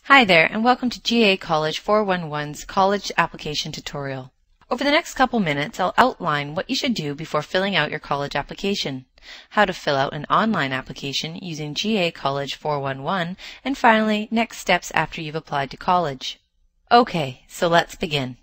Hi there, and welcome to GAcollege411's college application tutorial. Over the next couple minutes, I'll outline what you should do before filling out your college application, how to fill out an online application using GAcollege411, and finally, next steps after you've applied to college. Okay, so let's begin.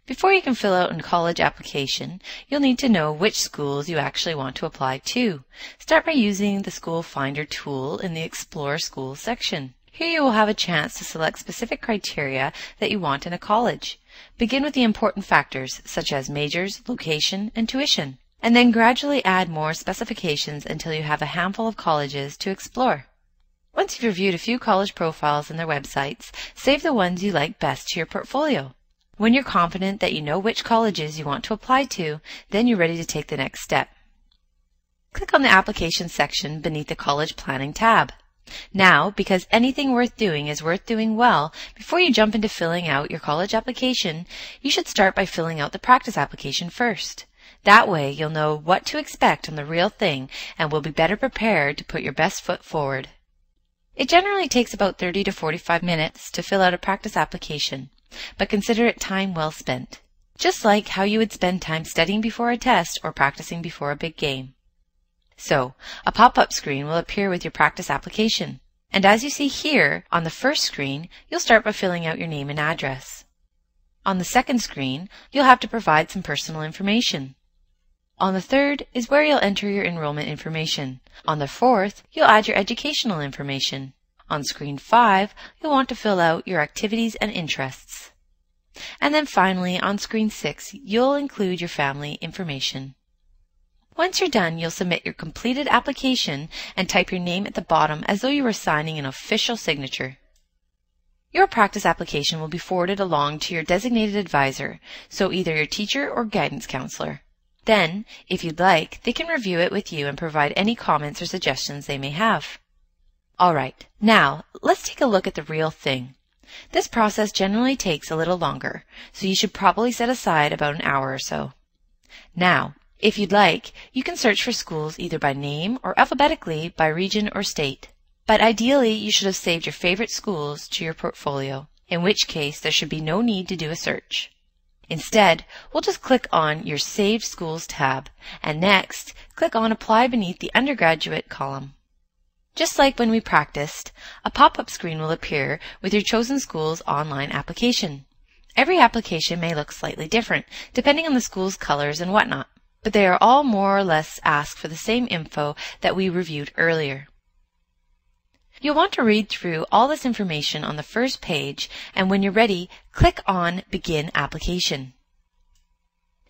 Before you can fill out a college application, you'll need to know which schools you actually want to apply to. Start by using the School Finder tool in the Explore Schools section. Here you will have a chance to select specific criteria that you want in a college. Begin with the important factors such as majors, location, and tuition, and then gradually add more specifications until you have a handful of colleges to explore. Once you've reviewed a few college profiles and their websites, save the ones you like best to your portfolio. When you're confident that you know which colleges you want to apply to, then you're ready to take the next step. Click on the Application section beneath the College Planning tab. Now, because anything worth doing is worth doing well, before you jump into filling out your college application, you should start by filling out the practice application first. That way, you'll know what to expect on the real thing and will be better prepared to put your best foot forward. It generally takes about 30 to 45 minutes to fill out a practice application, but consider it time well spent, just like how you would spend time studying before a test or practicing before a big game. So, a pop-up screen will appear with your practice application. And as you see here, on the first screen, you'll start by filling out your name and address. On the second screen, you'll have to provide some personal information. On the third is where you'll enter your enrollment information. On the fourth, you'll add your educational information. On screen 5, you'll want to fill out your activities and interests. And then finally, on screen 6, you'll include your family information. Once you're done, you'll submit your completed application and type your name at the bottom as though you were signing an official signature. Your practice application will be forwarded along to your designated advisor, so either your teacher or guidance counselor. Then, if you'd like, they can review it with you and provide any comments or suggestions they may have. Alright, now let's take a look at the real thing. This process generally takes a little longer, so you should probably set aside about an hour or so. Now, if you'd like, you can search for schools either by name or alphabetically by region or state. But ideally, you should have saved your favorite schools to your portfolio, in which case there should be no need to do a search. Instead, we'll just click on your Saved Schools tab, and next, click on Apply beneath the Undergraduate column. Just like when we practiced, a pop-up screen will appear with your chosen school's online application. Every application may look slightly different, depending on the school's colors and whatnot, but they are all more or less asked for the same info that we reviewed earlier. You'll want to read through all this information on the first page, and when you're ready, click on Begin Application.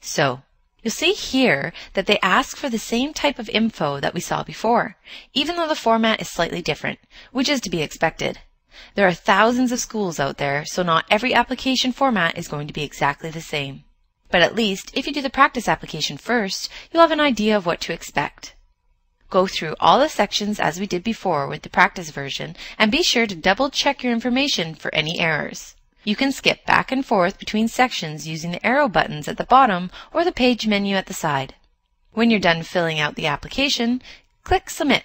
So, you'll see here that they ask for the same type of info that we saw before, even though the format is slightly different, which is to be expected. There are thousands of schools out there, so not every application format is going to be exactly the same. But at least, if you do the practice application first, you'll have an idea of what to expect. Go through all the sections as we did before with the practice version, and be sure to double-check your information for any errors. You can skip back and forth between sections using the arrow buttons at the bottom or the page menu at the side. When you're done filling out the application, click Submit.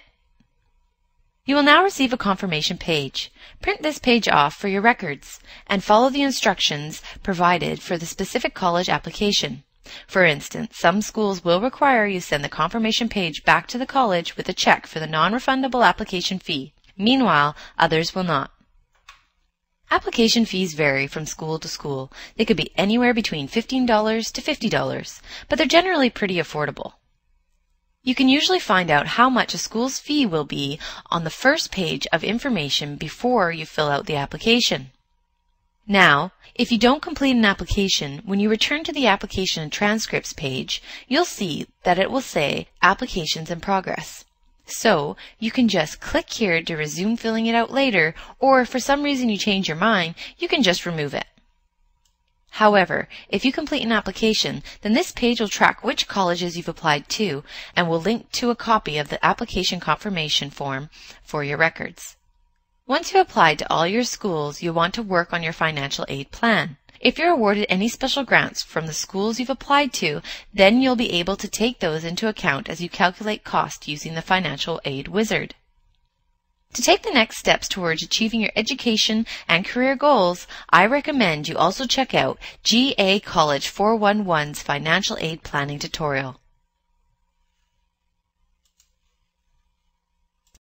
You will now receive a confirmation page. Print this page off for your records and follow the instructions provided for the specific college application. For instance, some schools will require you send the confirmation page back to the college with a check for the non-refundable application fee. Meanwhile, others will not. Application fees vary from school to school. They could be anywhere between $15 to $50, but they're generally pretty affordable. You can usually find out how much a school's fee will be on the first page of information before you fill out the application. Now, if you don't complete an application, when you return to the application and transcripts page, you'll see that it will say Applications in Progress. So, you can just click here to resume filling it out later, or if for some reason you change your mind, you can just remove it. However, if you complete an application, then this page will track which colleges you've applied to and will link to a copy of the application confirmation form for your records. Once you've applied to all your schools, you'll want to work on your financial aid plan. If you're awarded any special grants from the schools you've applied to, then you'll be able to take those into account as you calculate cost using the financial aid wizard. To take the next steps towards achieving your education and career goals, I recommend you also check out GAcollege411's Financial Aid Planning tutorial.